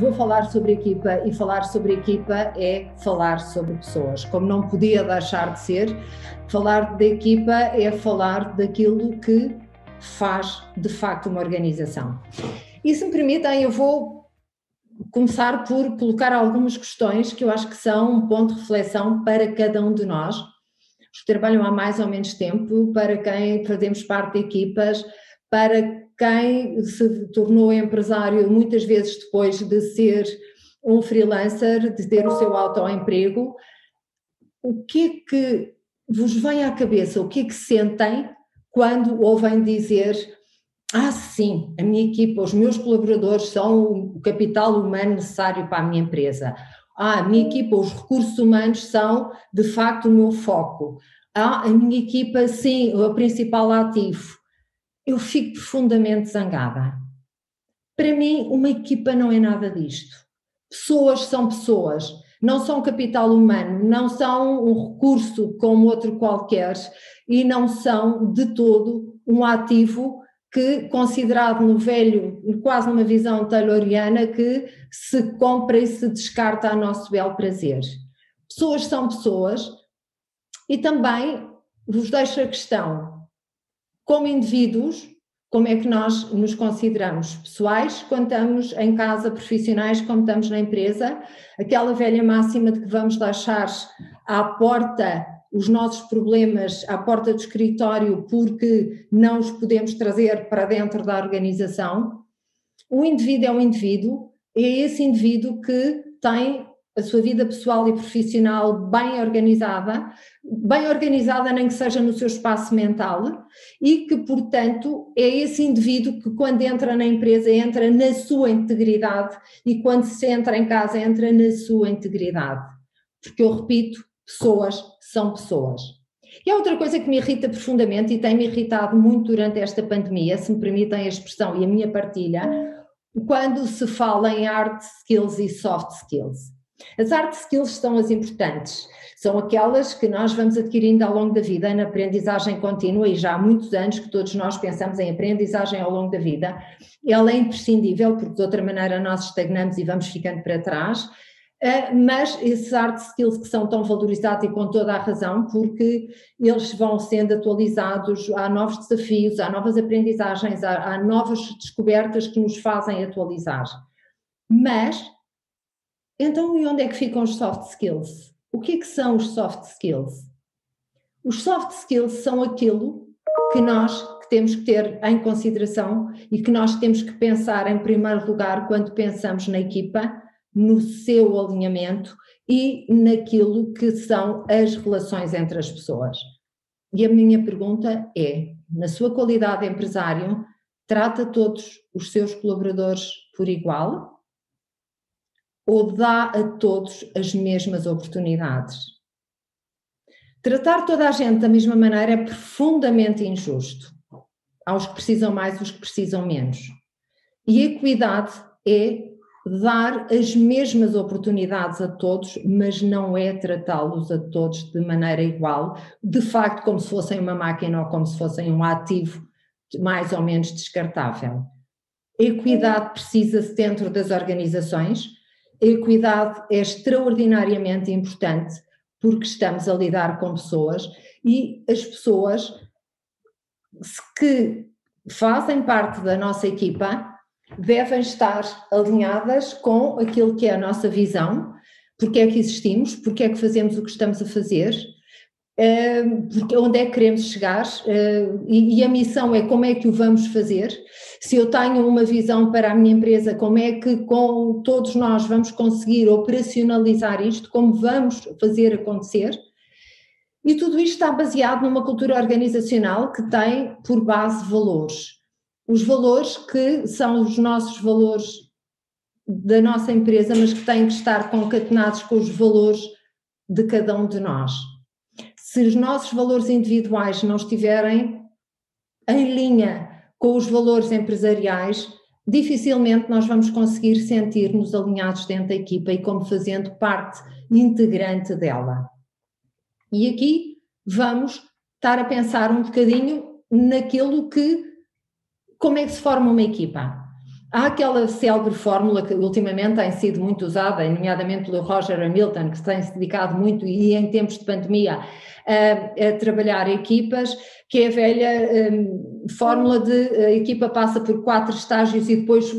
vou falar sobre equipa, e falar sobre equipa é falar sobre pessoas, como não podia deixar de ser. Falar de equipa é falar daquilo que faz de facto uma organização. E se me permitem, eu vou começar por colocar algumas questões que eu acho que são um ponto de reflexão para cada um de nós, os que trabalham há mais ou menos tempo, para quem fazemos parte de equipas, para quem se tornou empresário muitas vezes depois de ser um freelancer, de ter o seu autoemprego. O que é que vos vem à cabeça, o que é que sentem quando ouvem dizer: ah, sim, a minha equipa, os meus colaboradores são o capital humano necessário para a minha empresa. Ah, a minha equipa, os recursos humanos são de facto o meu foco. Ah, a minha equipa, sim, o principal ativo. Eu fico profundamente zangada. Para mim, uma equipa não é nada disto. Pessoas são pessoas, não são capital humano, não são um recurso como outro qualquer e não são de todo um ativo que, considerado no velho, quase numa visão tayloriana, que se compra e se descarta a nosso bel prazer. Pessoas são pessoas e também vos deixo a questão, como indivíduos, como é que nós nos consideramos pessoais quando estamos em casa, profissionais quando estamos na empresa, aquela velha máxima de que vamos deixar à porta os nossos problemas, à porta do escritório porque não os podemos trazer para dentro da organização. O indivíduo é um indivíduo, é esse indivíduo que tem a sua vida pessoal e profissional bem organizada nem que seja no seu espaço mental, e que, portanto, é esse indivíduo que quando entra na empresa entra na sua integridade e quando se entra em casa entra na sua integridade. Porque eu repito, pessoas são pessoas. E há outra coisa que me irrita profundamente e tem-me irritado muito durante esta pandemia, se me permitem a expressão e a minha partilha, quando se fala em hard skills e soft skills. As hard skills são as importantes, são aquelas que nós vamos adquirindo ao longo da vida na aprendizagem contínua, e já há muitos anos que todos nós pensamos em aprendizagem ao longo da vida. Ela é imprescindível porque de outra maneira nós estagnamos e vamos ficando para trás, mas esses hard skills que são tão valorizados e com toda a razão, porque eles vão sendo atualizados, há novos desafios, há novas aprendizagens, há novas descobertas que nos fazem atualizar. Mas então, e onde é que ficam os soft skills? O que é que são os soft skills? Os soft skills são aquilo que nós temos que ter em consideração e que nós temos que pensar em primeiro lugar quando pensamos na equipa, no seu alinhamento e naquilo que são as relações entre as pessoas. E a minha pergunta é, na sua qualidade de empresário, trata todos os seus colaboradores por igual? Ou dá a todos as mesmas oportunidades? Tratar toda a gente da mesma maneira é profundamente injusto. Há os que precisam mais, os que precisam menos. E a equidade é dar as mesmas oportunidades a todos, mas não é tratá-los a todos de maneira igual, de facto como se fossem uma máquina ou como se fossem um ativo mais ou menos descartável. A equidade precisa-se dentro das organizações. A equidade é extraordinariamente importante porque estamos a lidar com pessoas e as pessoas que fazem parte da nossa equipa devem estar alinhadas com aquilo que é a nossa visão, porque é que existimos, porque é que fazemos o que estamos a fazer, porque onde é que queremos chegar, e a missão é como é que o vamos fazer. Se eu tenho uma visão para a minha empresa, como é que com todos nós vamos conseguir operacionalizar isto, como vamos fazer acontecer, e tudo isto está baseado numa cultura organizacional que tem por base valores. Os valores que são os nossos valores da nossa empresa, mas que têm que estar concatenados com os valores de cada um de nós. Se os nossos valores individuais não estiverem em linha com os valores empresariais, dificilmente nós vamos conseguir sentir-nos alinhados dentro da equipa e como fazendo parte integrante dela. E aqui vamos estar a pensar um bocadinho naquilo que, como é que se forma uma equipa. Há aquela célebre fórmula que ultimamente tem sido muito usada, nomeadamente pelo Roger Hamilton, que tem se dedicado muito, e em tempos de pandemia, a trabalhar equipas, que é a velha fórmula de a equipa passa por 4 estágios e depois,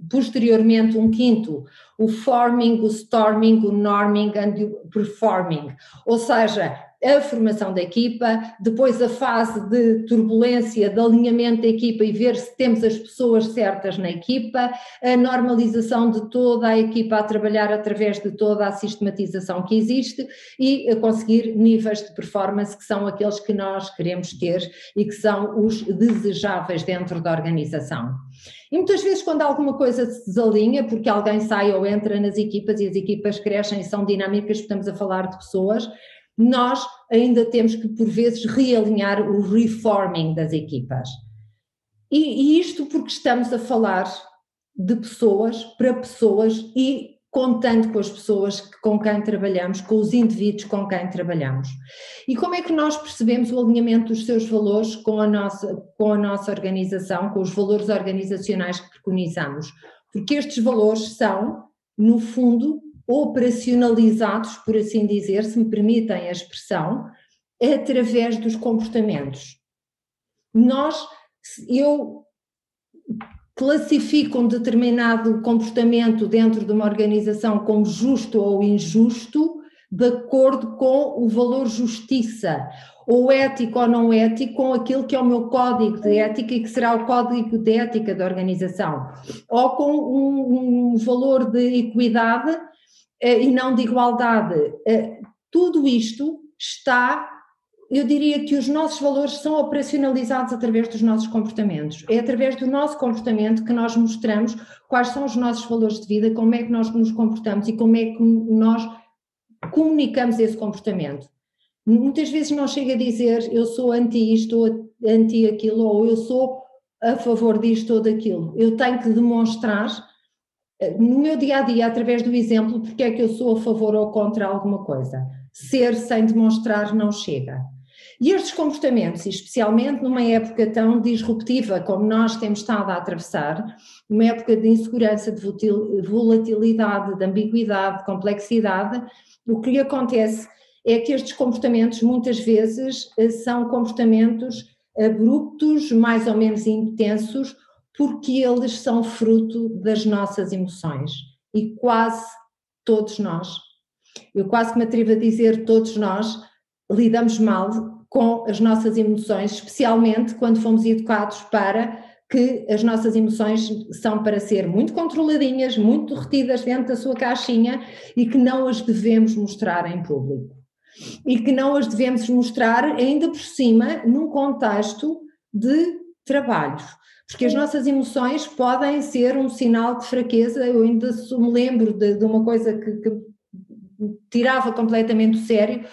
posteriormente, um quinto: o forming, o storming, o norming e o performing. Ou seja, a formação da equipa, depois a fase de turbulência, de alinhamento da equipa e ver se temos as pessoas certas na equipa, a normalização de toda a equipa a trabalhar através de toda a sistematização que existe e a conseguir níveis de performance que são aqueles que nós queremos ter e que são os desejáveis dentro da organização. E muitas vezes quando alguma coisa se desalinha, porque alguém sai ou entra nas equipas e as equipas crescem e são dinâmicas, estamos a falar de pessoas, nós ainda temos que, por vezes, realinhar o reforming das equipas. E isto porque estamos a falar de pessoas, para pessoas e contando com as pessoas com quem trabalhamos, com os indivíduos com quem trabalhamos. E como é que nós percebemos o alinhamento dos seus valores com a nossa organização, com os valores organizacionais que preconizamos? Porque estes valores são, no fundo, operacionalizados, por assim dizer, se me permitem a expressão, através dos comportamentos. Eu classifico um determinado comportamento dentro de uma organização como justo ou injusto, de acordo com o valor justiça, ou ético ou não ético, com aquilo que é o meu código de ética e que será o código de ética da organização, ou com um valor de equidade e não de igualdade. Tudo isto está, eu diria que os nossos valores são operacionalizados através dos nossos comportamentos. É através do nosso comportamento que nós mostramos quais são os nossos valores de vida, como é que nós nos comportamos e como é que nós comunicamos esse comportamento. Muitas vezes não chega a dizer eu sou anti isto ou anti aquilo, ou eu sou a favor disto ou daquilo. Eu tenho que demonstrar no meu dia-a-dia, através do exemplo, porque é que eu sou a favor ou contra alguma coisa. Ser sem demonstrar não chega. E estes comportamentos, especialmente numa época tão disruptiva como nós temos estado a atravessar, uma época de insegurança, de volatilidade, de ambiguidade, de complexidade, o que acontece é que estes comportamentos muitas vezes são comportamentos abruptos, mais ou menos intensos, porque eles são fruto das nossas emoções e quase todos nós, eu quase que me atrevo a dizer todos nós, lidamos mal com as nossas emoções, especialmente quando fomos educados para que as nossas emoções são para ser muito controladinhas, muito retidas dentro da sua caixinha e que não as devemos mostrar em público. E que não as devemos mostrar ainda por cima num contexto de trabalho. Porque as nossas emoções podem ser um sinal de fraqueza. Eu ainda me lembro de uma coisa que tirava completamente do sério.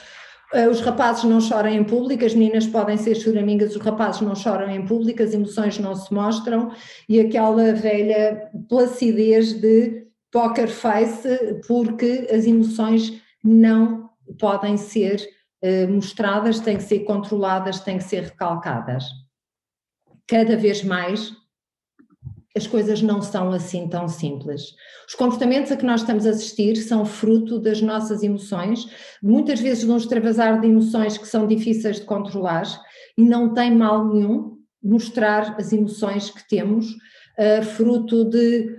Os rapazes não choram em público, as meninas podem ser choramingas, os rapazes não choram em público, as emoções não se mostram, e aquela velha placidez de poker face, porque as emoções não podem ser mostradas, têm que ser controladas, têm que ser recalcadas. Cada vez mais as coisas não são assim tão simples. Os comportamentos a que nós estamos a assistir são fruto das nossas emoções, muitas vezes de um extravasar de emoções que são difíceis de controlar, e não tem mal nenhum mostrar as emoções que temos, fruto de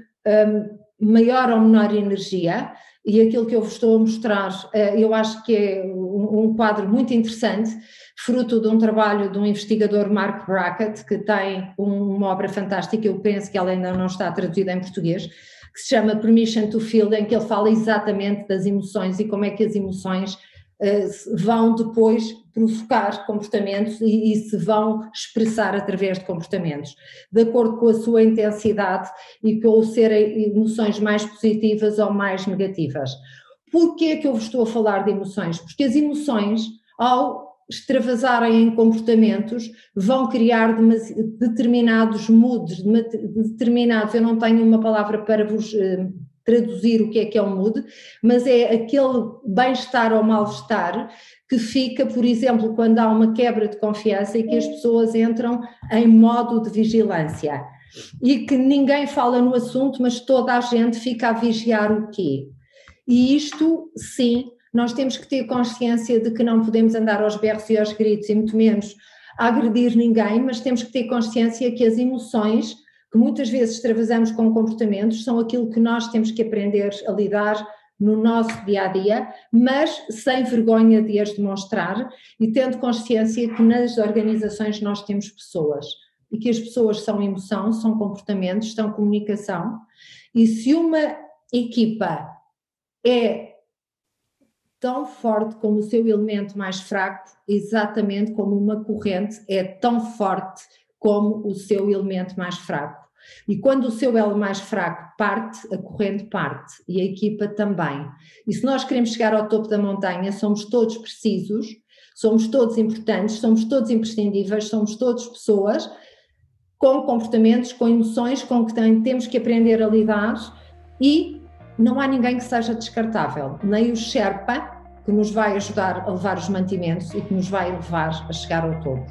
maior ou menor energia. E aquilo que eu vos estou a mostrar, eu acho que é um quadro muito interessante, fruto de um trabalho de um investigador, Mark Brackett, que tem uma obra fantástica, eu penso que ela ainda não está traduzida em português, que se chama Permission to Feel, em que ele fala exatamente das emoções e como é que as emoções vão depois provocar comportamentos e se vão expressar através de comportamentos, de acordo com a sua intensidade e com serem emoções mais positivas ou mais negativas. Porquê é que eu vos estou a falar de emoções? Porque as emoções, ao extravasarem em comportamentos, vão criar determinados moods, determinados, eu não tenho uma palavra para vos traduzir o que é um mood, mas é aquele bem-estar ou mal-estar que fica, por exemplo, quando há uma quebra de confiança e que as pessoas entram em modo de vigilância. e que ninguém fala no assunto, mas toda a gente fica a vigiar o quê? E isto, sim, nós temos que ter consciência de que não podemos andar aos berros e aos gritos, e muito menos a agredir ninguém, mas temos que ter consciência que as emoções, que muitas vezes extravasamos com comportamentos, são aquilo que nós temos que aprender a lidar no nosso dia-a-dia, mas sem vergonha de as demonstrar e tendo consciência que nas organizações nós temos pessoas e que as pessoas são emoção, são comportamentos, são comunicação, e se uma equipa é tão forte como o seu elemento mais fraco, exatamente como uma corrente é tão forte como o seu elemento mais fraco. E quando o seu elo mais fraco parte, a corrente parte e a equipa também. E se nós queremos chegar ao topo da montanha, somos todos precisos, somos todos importantes, somos todos imprescindíveis, somos todos pessoas com comportamentos, com emoções, com que temos que aprender a lidar, e não há ninguém que seja descartável, nem o Sherpa, que nos vai ajudar a levar os mantimentos e que nos vai levar a chegar ao topo.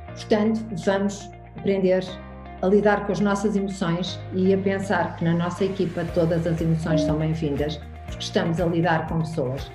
Portanto, vamos aprender a lidar com as nossas emoções e a pensar que na nossa equipa todas as emoções são bem-vindas, porque estamos a lidar com pessoas.